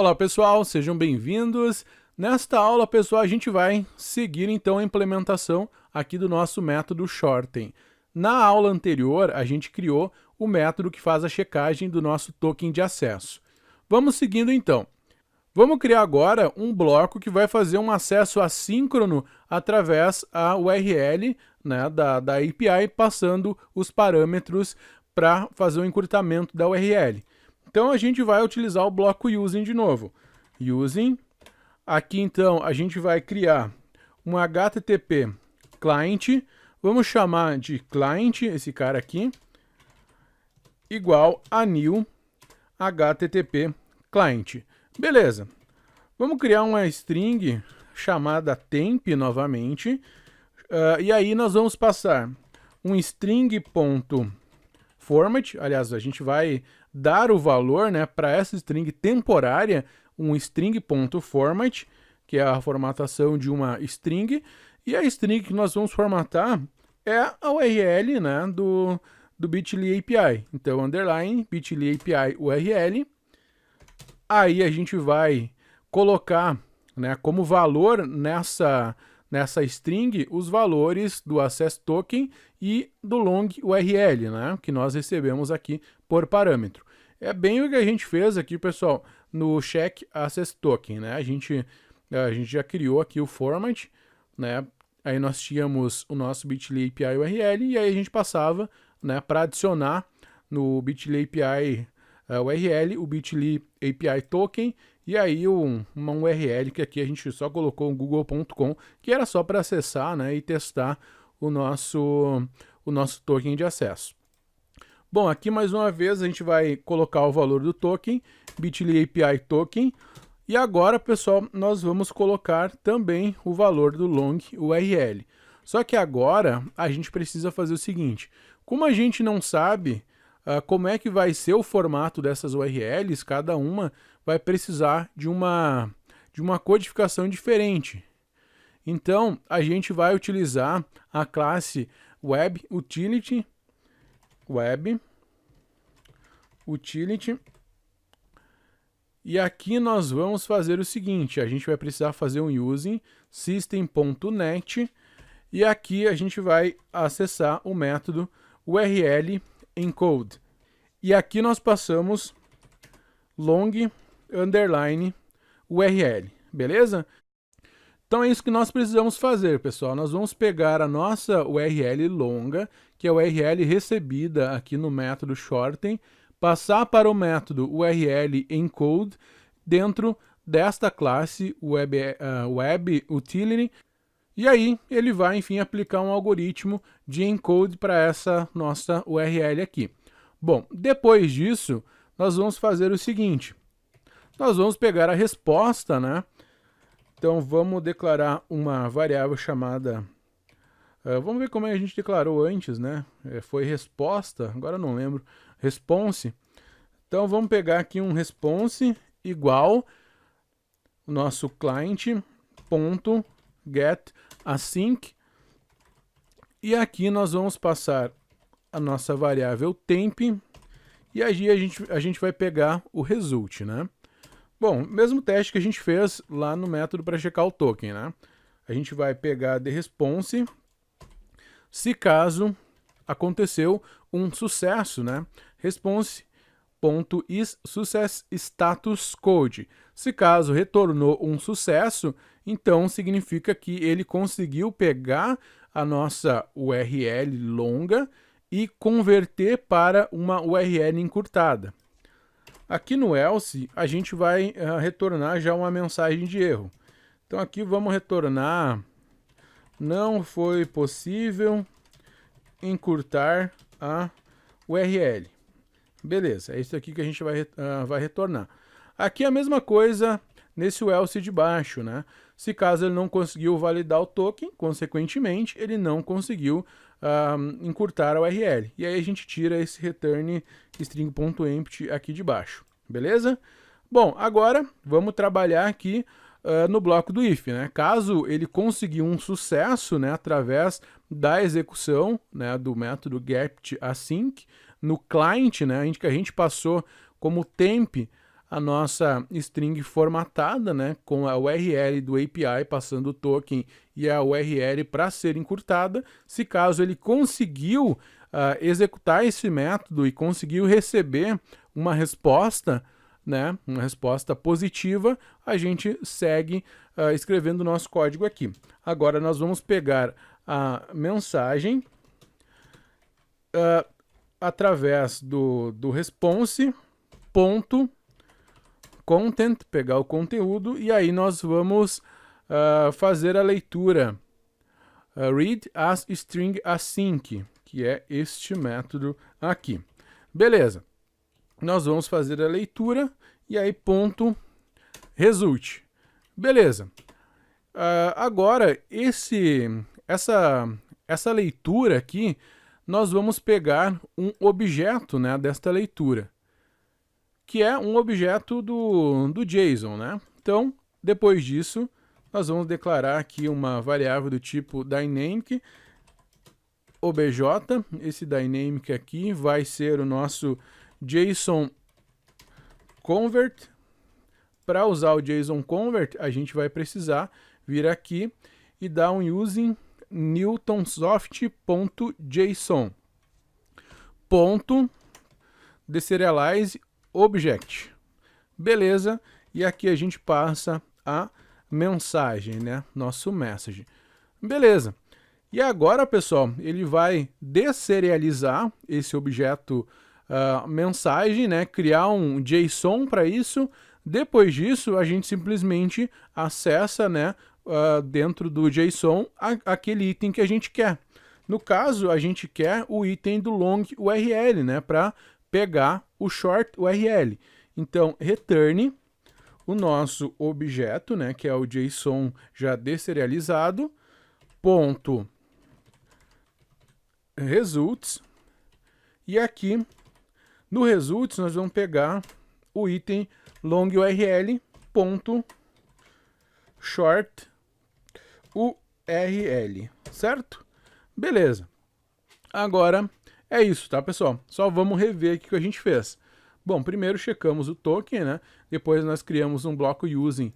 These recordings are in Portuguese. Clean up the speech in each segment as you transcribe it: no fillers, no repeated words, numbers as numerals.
Olá pessoal, sejam bem-vindos. Nesta aula, pessoal, a gente vai seguir então a implementação aqui do nosso método shorten. Na aula anterior, a gente criou o método que faz a checagem do nosso token de acesso. Vamos seguindo então. Vamos criar agora um bloco que vai fazer um acesso assíncrono através da URL, né, da API, passando os parâmetros para fazer o encurtamento da URL. Então a gente vai utilizar o bloco using de novo. Using. Aqui então a gente vai criar um HTTP client. Vamos chamar de client, esse cara aqui, igual a new HTTP client. Beleza. Vamos criar uma string chamada temp novamente. E aí nós vamos passar um string.format. Aliás, a gente vai dar o valor, né, para essa string temporária, um string.format, que é a formatação de uma string, e a string que nós vamos formatar é a URL, né, do bit.ly API. Então, underline, bit.ly API URL. Aí a gente vai colocar, né, como valor nessa string os valores do access token e do long URL, né, que nós recebemos aqui por parâmetro. É bem o que a gente fez aqui, pessoal, no check access token, né? A gente já criou aqui o format, né? Aí nós tínhamos o nosso bit.ly API URL e aí a gente passava, né, para adicionar no bit.ly API URL o bit.ly API token e aí uma URL que aqui a gente só colocou o google.com, que era só para acessar, né, e testar o nosso token de acesso. Bom, aqui mais uma vez a gente vai colocar o valor do token, bit.ly API token, e agora, pessoal, nós vamos colocar também o valor do long URL. Só que agora a gente precisa fazer o seguinte, como a gente não sabe como é que vai ser o formato dessas URLs, cada uma vai precisar de uma codificação diferente. Então, a gente vai utilizar a classe WebUtility, e aqui nós vamos fazer o seguinte, a gente vai precisar fazer um using system.net e aqui a gente vai acessar o método URL encode. E aqui nós passamos long underline URL, beleza? Então é isso que nós precisamos fazer, pessoal. Nós vamos pegar a nossa URL longa, que é a URL recebida aqui no método shorten, passar para o método URL encode dentro desta classe WebUtility, e aí ele vai, enfim, aplicar um algoritmo de encode para essa nossa URL aqui. Bom, depois disso, nós vamos fazer o seguinte. Nós vamos pegar a resposta, né? Então, vamos declarar uma variável chamada... vamos ver como a gente declarou antes, né? Foi resposta, agora eu não lembro. Response. Então, vamos pegar aqui um response igual o nosso client.getAsync. E aqui nós vamos passar a nossa variável temp. E aí a gente vai pegar o result, né? Bom, mesmo teste que a gente fez lá no método para checar o token, né? A gente vai pegar the response, se caso aconteceu um sucesso, né? Response.isSuccessStatusCode. Se caso retornou um sucesso, então significa que ele conseguiu pegar a nossa URL longa e converter para uma URL encurtada. Aqui no else, a gente vai retornar já uma mensagem de erro. Então aqui vamos retornar, não foi possível encurtar a URL. Beleza, é isso aqui que a gente vai retornar. Aqui a mesma coisa nesse else de baixo, né? Se caso ele não conseguiu validar o token, consequentemente, ele não conseguiu encurtar a URL. E aí a gente tira esse return string.empty aqui de baixo, beleza? Bom, agora vamos trabalhar aqui no bloco do if, né? Caso ele conseguiu um sucesso, né, através da execução, né, do método getAsync no client, né, que a gente passou como temp a nossa string formatada, né, com a URL do API passando o token e a URL para ser encurtada. Se caso ele conseguiu executar esse método e conseguiu receber uma resposta, né, uma resposta positiva, a gente segue escrevendo o nosso código aqui. Agora nós vamos pegar a mensagem através do response.content, pegar o conteúdo, e aí nós vamos fazer a leitura read as string async, que é este método aqui. Beleza. Nós vamos fazer a leitura e aí ponto result. Beleza. Agora essa leitura aqui, nós vamos pegar um objeto, né, desta leitura, que é um objeto do JSON, né? Então, depois disso, nós vamos declarar aqui uma variável do tipo dynamic obj. Esse dynamic aqui vai ser o nosso JSON convert. Para usar o JSON convert, a gente vai precisar vir aqui e dar um using newtonsoft.json .deserialize object. Beleza? E aqui a gente passa a mensagem, né? Nosso message. Beleza. E agora, pessoal, ele vai deserializar esse objeto mensagem, né? Criar um JSON para isso. Depois disso, a gente simplesmente acessa, né, dentro do JSON aquele item que a gente quer. No caso, a gente quer o item do long URL, né, para pegar o short URL. Então, return o nosso objeto, né, que é o JSON já deserializado, ponto results, e aqui no results nós vamos pegar o item long URL ponto short URL, certo? Beleza. Agora é isso, tá, pessoal? Só vamos rever aqui o que a gente fez. Bom, primeiro checamos o token, né? Depois nós criamos um bloco using.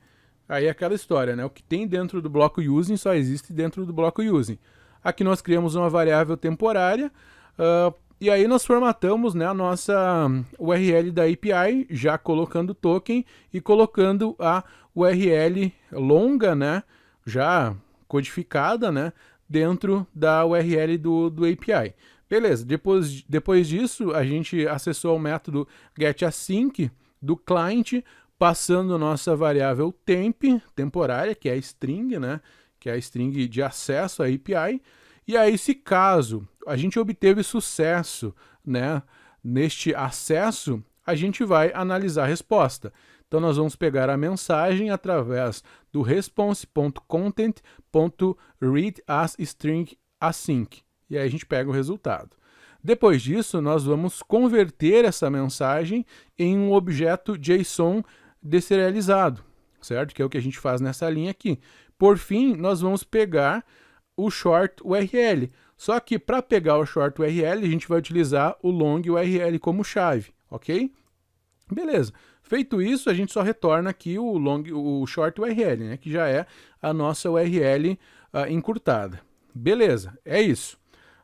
Aí é aquela história, né? O que tem dentro do bloco using só existe dentro do bloco using. Aqui nós criamos uma variável temporária, e aí nós formatamos, né, a nossa URL da API, já colocando o token e colocando a URL longa, né, já codificada, né, dentro da URL do API. Beleza, depois disso a gente acessou o método getAsync do client, passando a nossa variável temporária, que é a string, né, que é a string de acesso à API. E aí, se caso a gente obteve sucesso, né, neste acesso, a gente vai analisar a resposta. Então, nós vamos pegar a mensagem através do response.content.readAsStringAsync. E aí a gente pega o resultado. Depois disso, nós vamos converter essa mensagem em um objeto JSON deserializado, certo? Que é o que a gente faz nessa linha aqui. Por fim, nós vamos pegar o short URL. Só que para pegar o short URL, a gente vai utilizar o long URL como chave, ok? Beleza. Feito isso, a gente só retorna aqui o short URL, né, que já é a nossa URL encurtada. Beleza, é isso.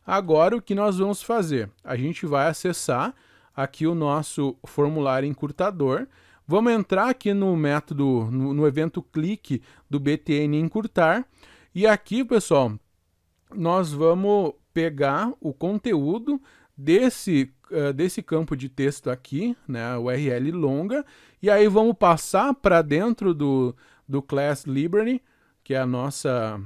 Agora o que nós vamos fazer? A gente vai acessar aqui o nosso formulário encurtador. Vamos entrar aqui no método, no evento clique do btn encurtar. E aqui, pessoal, nós vamos pegar o conteúdo desse campo de texto aqui, né, URL longa, e aí vamos passar para dentro do class library, que é a nossa,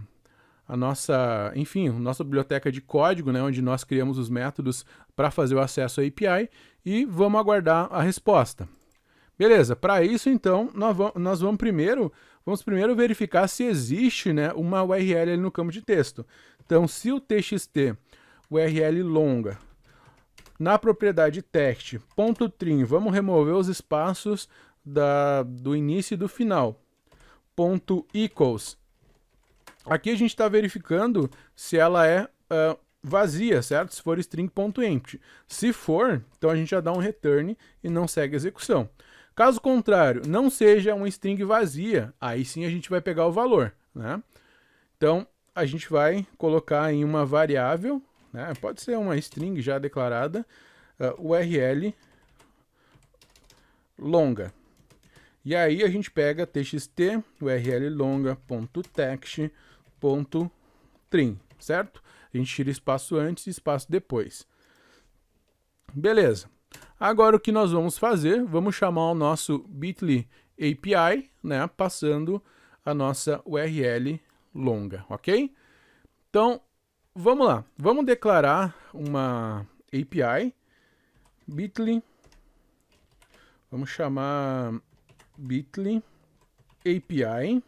enfim, nossa biblioteca de código, né, onde nós criamos os métodos para fazer o acesso à API, e vamos aguardar a resposta. Beleza, para isso, então, nós vamos primeiro verificar se existe, né, uma URL ali no campo de texto. Então, se o txt URL longa, na propriedade text.trim, vamos remover os espaços do início e do final. .equals. Aqui a gente está verificando se ela é vazia, certo? Se for string.empty. Se for, então a gente já dá um return e não segue a execução. Caso contrário, não seja uma string vazia, aí sim a gente vai pegar o valor, né? Então, a gente vai colocar em uma variável, né? Pode ser uma string já declarada, URL longa. E aí a gente pega txt url longa.text.string, certo? A gente tira espaço antes e espaço depois. Beleza. Agora o que nós vamos fazer? Vamos chamar o nosso Bitly API, né, passando a nossa URL longa, ok? Então, vamos lá. Vamos declarar uma API, Bitly, vamos chamar Bitly API.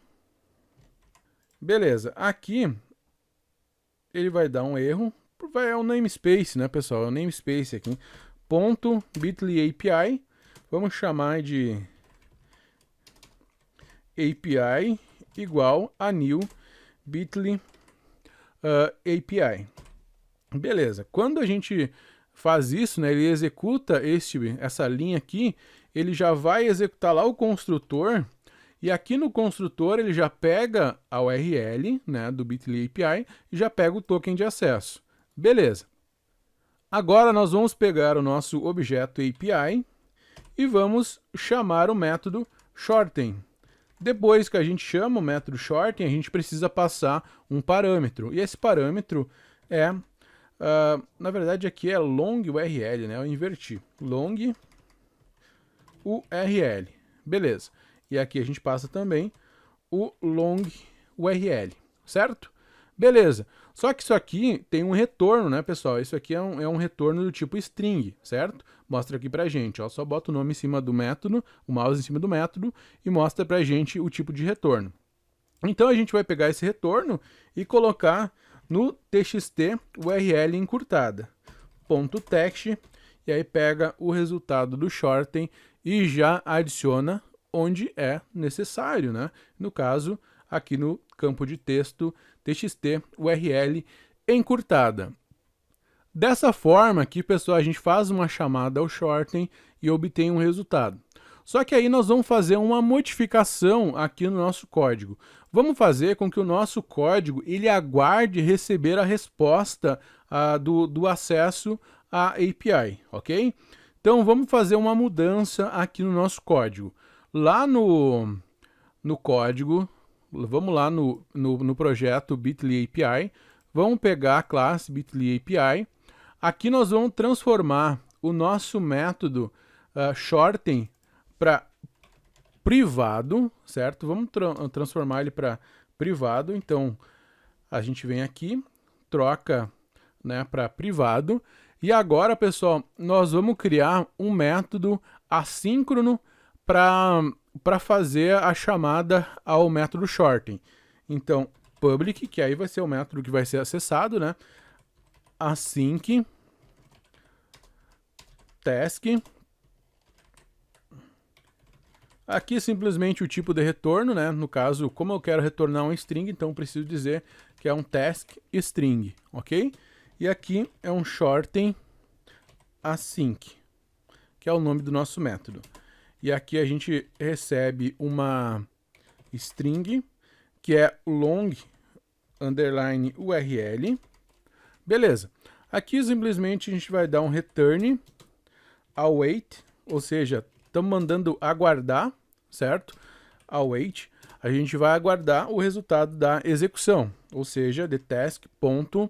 Beleza, aqui ele vai dar um erro, é o namespace, né, pessoal? É o namespace aqui. Ponto Bitly API, vamos chamar de API igual a new Bitly API. Beleza, quando a gente faz isso, né, ele executa essa linha aqui, ele já vai executar lá o construtor, e aqui no construtor ele já pega a URL, né, do Bitly API e já pega o token de acesso. Beleza. Agora nós vamos pegar o nosso objeto API e vamos chamar o método shorten. Depois que a gente chama o método shorten, a gente precisa passar um parâmetro. E esse parâmetro é, na verdade aqui é long URL, né? Eu inverti. Long URL. Beleza. E aqui a gente passa também o long URL, certo? Beleza. Só que isso aqui tem um retorno, né, pessoal? Isso aqui é um retorno do tipo string, certo? Mostra aqui pra gente, ó. Só bota o nome em cima do método, o mouse em cima do método e mostra pra gente o tipo de retorno. Então a gente vai pegar esse retorno e colocar no txt URL encurtada. .text, e aí pega o resultado do shorten e já adiciona onde é necessário, né? No caso, aqui no campo de texto txt URL encurtada. Dessa forma aqui, pessoal, a gente faz uma chamada ao shorten e obtém um resultado. Só que aí nós vamos fazer uma modificação aqui no nosso código. Vamos fazer com que o nosso código ele aguarde receber a resposta do acesso à API, ok? Então vamos fazer uma mudança aqui no nosso código. Lá no código, vamos lá no projeto Bitly API, vamos pegar a classe Bitly API. Aqui nós vamos transformar o nosso método shorten para privado, certo? Vamos transformar ele para privado. Então a gente vem aqui, troca, né, para privado. E agora, pessoal, nós vamos criar um método assíncrono para fazer a chamada ao método shorten. Então, public, que aí vai ser o método que vai ser acessado, né? Async task. Aqui simplesmente o tipo de retorno, né? No caso, como eu quero retornar um string, então preciso dizer que é um task string, ok? E aqui é um shorten async, que é o nome do nosso método. E aqui a gente recebe uma string, que é long underline URL. Beleza. Aqui simplesmente a gente vai dar um return await, ou seja, estamos mandando aguardar, certo? Await. A gente vai aguardar o resultado da execução, ou seja, the task.run.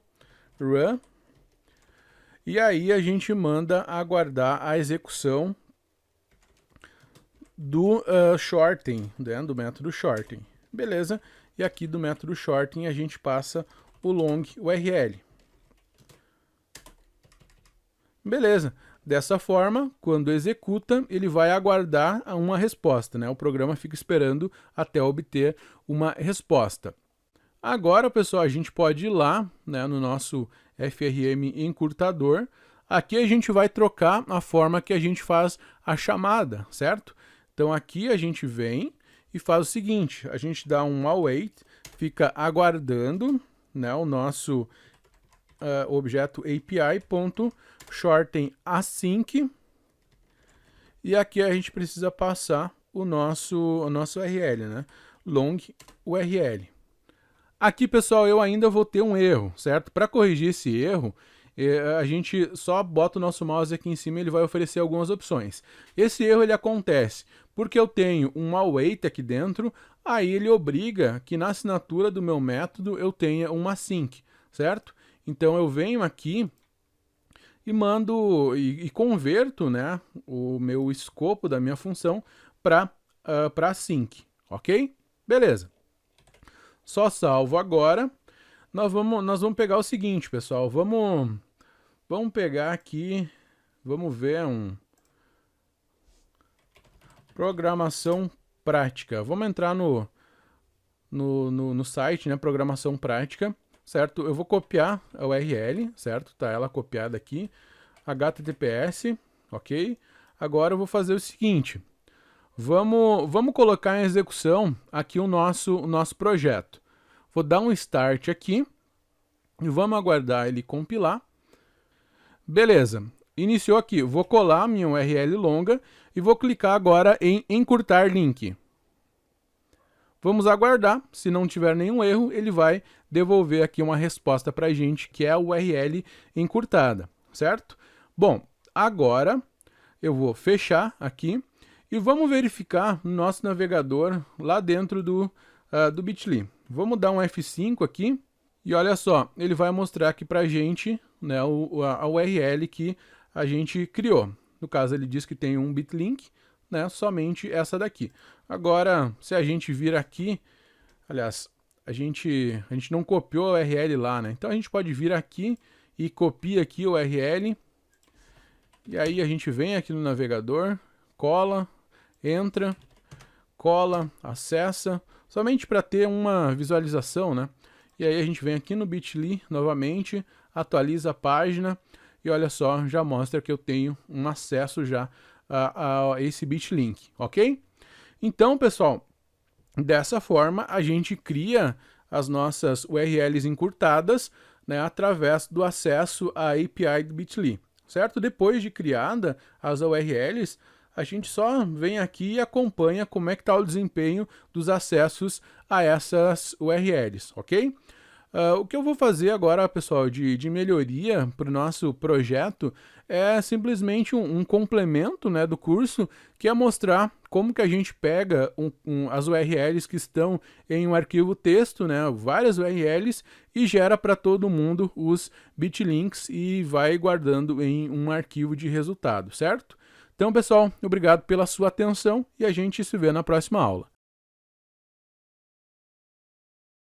E aí a gente manda aguardar a execução do shorten, né, do método shorten. Beleza? E aqui do método shorten a gente passa o long URL. Beleza. Dessa forma, quando executa, ele vai aguardar uma resposta, né? O programa fica esperando até obter uma resposta. Agora, pessoal, a gente pode ir lá, né, no nosso FRM encurtador. Aqui a gente vai trocar a forma que a gente faz a chamada, certo? Então aqui a gente vem e faz o seguinte, a gente dá um await, fica aguardando, né, o nosso objeto API.shorten async, E aqui a gente precisa passar o nosso URL, né? Long URL. Aqui, pessoal, eu ainda vou ter um erro, certo? Para corrigir esse erro, a gente só bota o nosso mouse aqui em cima e ele vai oferecer algumas opções. Esse erro ele acontece porque eu tenho um await aqui dentro, aí ele obriga que na assinatura do meu método eu tenha uma async, certo? Então eu venho aqui e mando e converto, né, o meu escopo da minha função para async, ok? Beleza. Só salvo agora. Nós vamos pegar o seguinte, pessoal. Vamos pegar aqui, vamos ver programação prática. Vamos entrar no site, né, programação prática, certo? Eu vou copiar a URL, certo? Tá ela copiada aqui, HTTPS, ok? Agora eu vou fazer o seguinte, vamos colocar em execução aqui o nosso projeto. Vou dar um start aqui e vamos aguardar ele compilar. Beleza, iniciou aqui. Vou colar minha URL longa e vou clicar agora em encurtar link. Vamos aguardar. Se não tiver nenhum erro, ele vai devolver aqui uma resposta para a gente, que é a URL encurtada, certo? Bom, agora eu vou fechar aqui e vamos verificar no nosso navegador lá dentro do Bitly. Vamos dar um F5 aqui e olha só, ele vai mostrar aqui para a gente, né, a URL que a gente criou. No caso, ele diz que tem um bitlink, né, somente essa daqui. Agora, se a gente vir aqui, aliás, a gente não copiou a URL lá, né? Então a gente pode vir aqui e copia aqui a URL. E aí a gente vem aqui no navegador, cola, entra, cola, acessa, somente para ter uma visualização, né? E aí a gente vem aqui no Bitly novamente, atualiza a página e olha só, já mostra que eu tenho um acesso já a esse bitlink, ok? Então, pessoal, dessa forma a gente cria as nossas URLs encurtadas, né, através do acesso à API do Bitly, certo? Depois de criada as URLs, a gente só vem aqui e acompanha como é que está o desempenho dos acessos a essas URLs, ok? O que eu vou fazer agora, pessoal, de melhoria para o nosso projeto é simplesmente um complemento, né, do curso, que é mostrar como que a gente pega as URLs que estão em um arquivo texto, né, várias URLs, e gera para todo mundo os bitlinks e vai guardando em um arquivo de resultado, certo? Então, pessoal, obrigado pela sua atenção e a gente se vê na próxima aula.